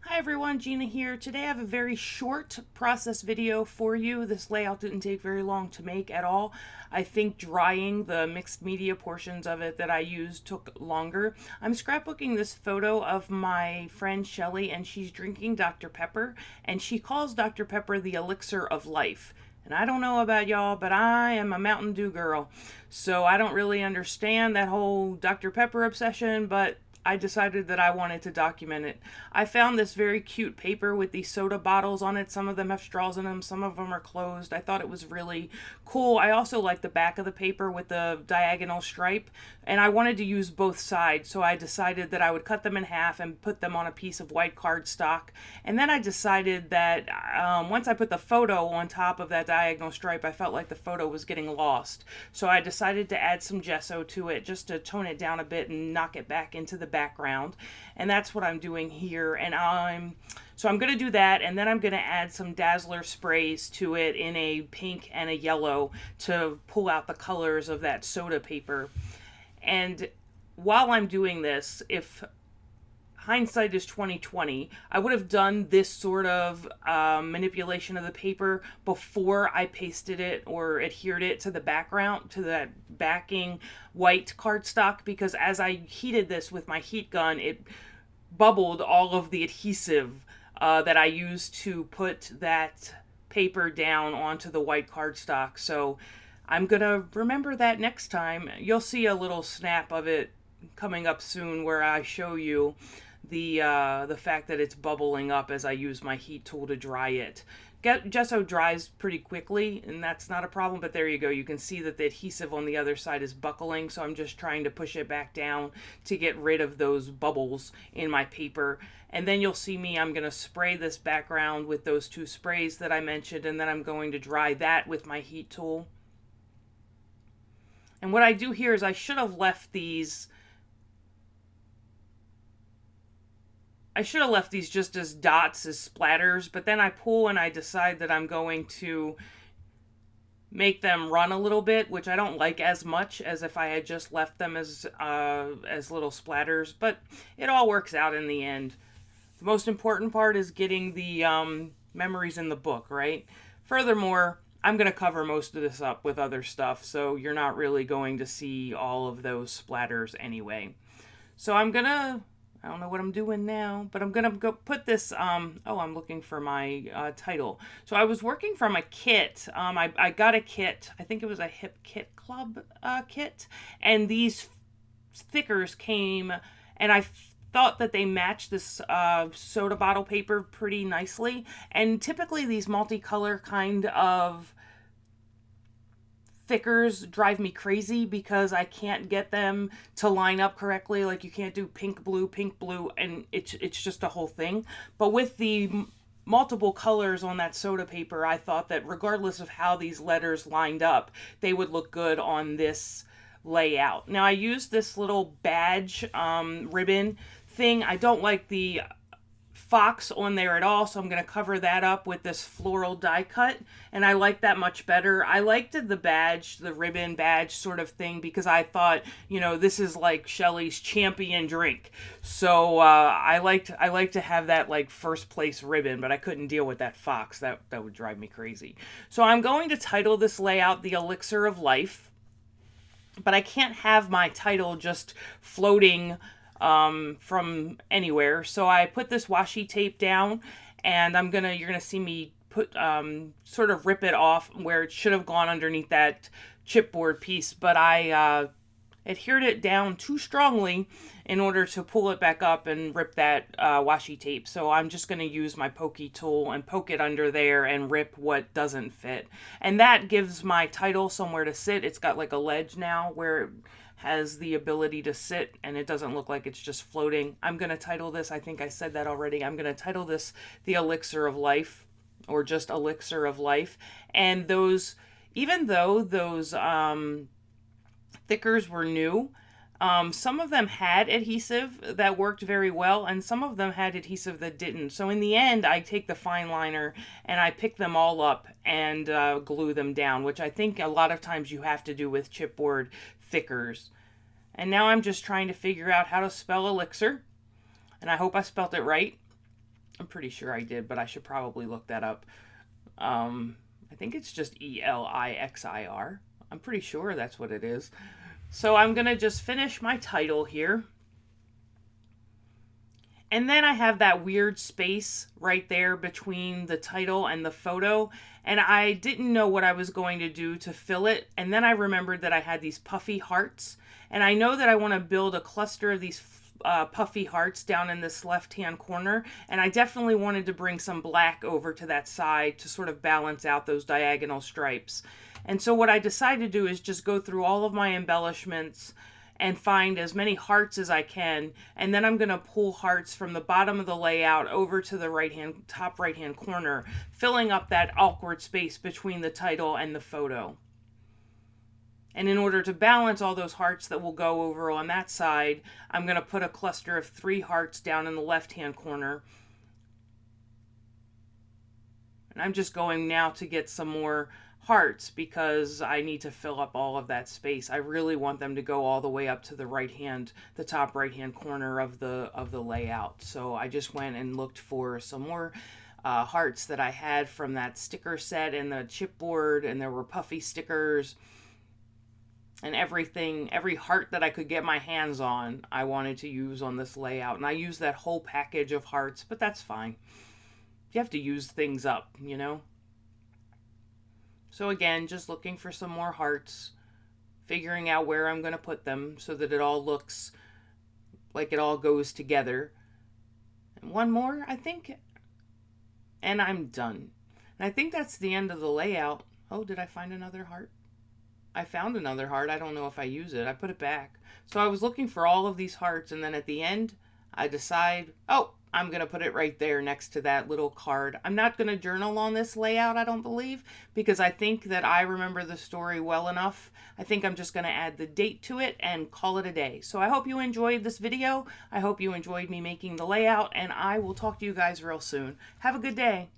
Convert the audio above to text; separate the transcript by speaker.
Speaker 1: Hi everyone, Gina here. Today I have a very short process video for you. This layout didn't take very long to make at all. I think drying the mixed media portions of it that I used took longer. I'm scrapbooking this photo of my friend Shelly, and she's drinking Dr. Pepper, and she calls Dr. Pepper the elixir of life. And I don't know about y'all, but I am a Mountain Dew girl. So I don't really understand that whole Dr. Pepper obsession, but I decided that I wanted to document it. I found this very cute paper with these soda bottles on it. Some of them have straws in them, some of them are closed. I thought it was really cool. I also like the back of the paper with the diagonal stripe, and I wanted to use both sides, so I decided that I would cut them in half and put them on a piece of white cardstock. And then I decided that once I put the photo on top of that diagonal stripe, I felt like the photo was getting lost. So I decided to add some gesso to it just to tone it down a bit and knock it back into the background. And that's what I'm doing here. And I'm going to do that, and then I'm going to add some Dazzler sprays to it in a pink and a yellow to pull out the colors of that soda paper. And while I'm doing this, if hindsight is 2020, I would have done this sort of manipulation of the paper before I pasted it or adhered it to the background, to that backing white cardstock, because as I heated this with my heat gun, it bubbled all of the adhesive that I used to put that paper down onto the white cardstock. So I'm going to remember that next time. You'll see a little snap of it coming up soon where I show you the fact that it's bubbling up as I use my heat tool to dry it. Gesso dries pretty quickly, and that's not a problem, but there you go. You can see that the adhesive on the other side is buckling, so I'm just trying to push it back down to get rid of those bubbles in my paper. And then you'll see me, I'm going to spray this background with those two sprays that I mentioned, and then I'm going to dry that with my heat tool. And what I do here is I should have left these just as dots, as splatters, but then I pull and I decide that I'm going to make them run a little bit, which I don't like as much as if I had just left them as little splatters, but it all works out in the end. The most important part is getting the memories in the book, right? Furthermore, I'm going to cover most of this up with other stuff, so you're not really going to see all of those splatters anyway. So I don't know what I'm doing now, but I'm going to go put this, I'm looking for my title. So I was working from a kit. I got a kit. I think it was a Hip Kit Club kit. And these stickers came, and I thought that they matched this soda bottle paper pretty nicely. And typically these multicolor kind of stickers drive me crazy because I can't get them to line up correctly. Like you can't do pink, blue, and it's just a whole thing. But with the multiple colors on that soda paper, I thought that regardless of how these letters lined up, they would look good on this layout. Now I used this little badge ribbon thing. I don't like the fox on there at all, so I'm going to cover that up with this floral die cut, and I like that much better. I liked the badge, the ribbon badge sort of thing, because I thought, this is like Shelly's champion drink, so I like to have that like first place ribbon, but I couldn't deal with that fox. That would drive me crazy. So I'm going to title this layout the Elixir of Life, but I can't have my title just floating from anywhere. So I put this washi tape down, and you're gonna see me put sort of rip it off where it should have gone underneath that chipboard piece, but I adhered it down too strongly in order to pull it back up and rip that washi tape. So I'm just going to use my pokey tool and poke it under there and rip what doesn't fit. And that gives my title somewhere to sit. It's got like a ledge now where it has the ability to sit, and it doesn't look like it's just floating. I'm going to title this, I think I said that already, I'm going to title this The Elixir of Life, or just Elixir of Life. And even though those thickers were new, some of them had adhesive that worked very well, and some of them had adhesive that didn't. So in the end, I take the fine liner and I pick them all up and glue them down, which I think a lot of times you have to do with chipboard thickers. And now I'm just trying to figure out how to spell elixir, and I hope I spelt it right. I'm pretty sure I did, but I should probably look that up. I think it's just Elixir. I'm pretty sure that's what it is. So I'm going to just finish my title here. And then I have that weird space right there between the title and the photo. And I didn't know what I was going to do to fill it. And then I remembered that I had these puffy hearts. And I know that I want to build a cluster of these puffy hearts down in this left-hand corner. And I definitely wanted to bring some black over to that side to sort of balance out those diagonal stripes. And so what I decided to do is just go through all of my embellishments and find as many hearts as I can, and then I'm going to pull hearts from the bottom of the layout over to the top right hand corner, filling up that awkward space between the title and the photo. And in order to balance all those hearts that will go over on that side, I'm going to put a cluster of 3 hearts down in the left hand corner. And I'm just going now to get some more hearts because I need to fill up all of that space. I really want them to go all the way up to the top right hand corner of the layout. So I just went and looked for some more hearts that I had from that sticker set and the chipboard, and there were puffy stickers and everything, every heart that I could get my hands on, I wanted to use on this layout. And I used that whole package of hearts, but that's fine. You have to use things up, you know? So again, just looking for some more hearts, figuring out where I'm going to put them so that it all looks like it all goes together. And one more, I think, and I'm done. And I think that's the end of the layout. Oh, did I find another heart? I found another heart. I don't know if I use it. I put it back. So I was looking for all of these hearts, and then at the end, I decide, oh, I'm going to put it right there next to that little card. I'm not going to journal on this layout, I don't believe, because I think that I remember the story well enough. I think I'm just going to add the date to it and call it a day. So I hope you enjoyed this video. I hope you enjoyed me making the layout, and I will talk to you guys real soon. Have a good day.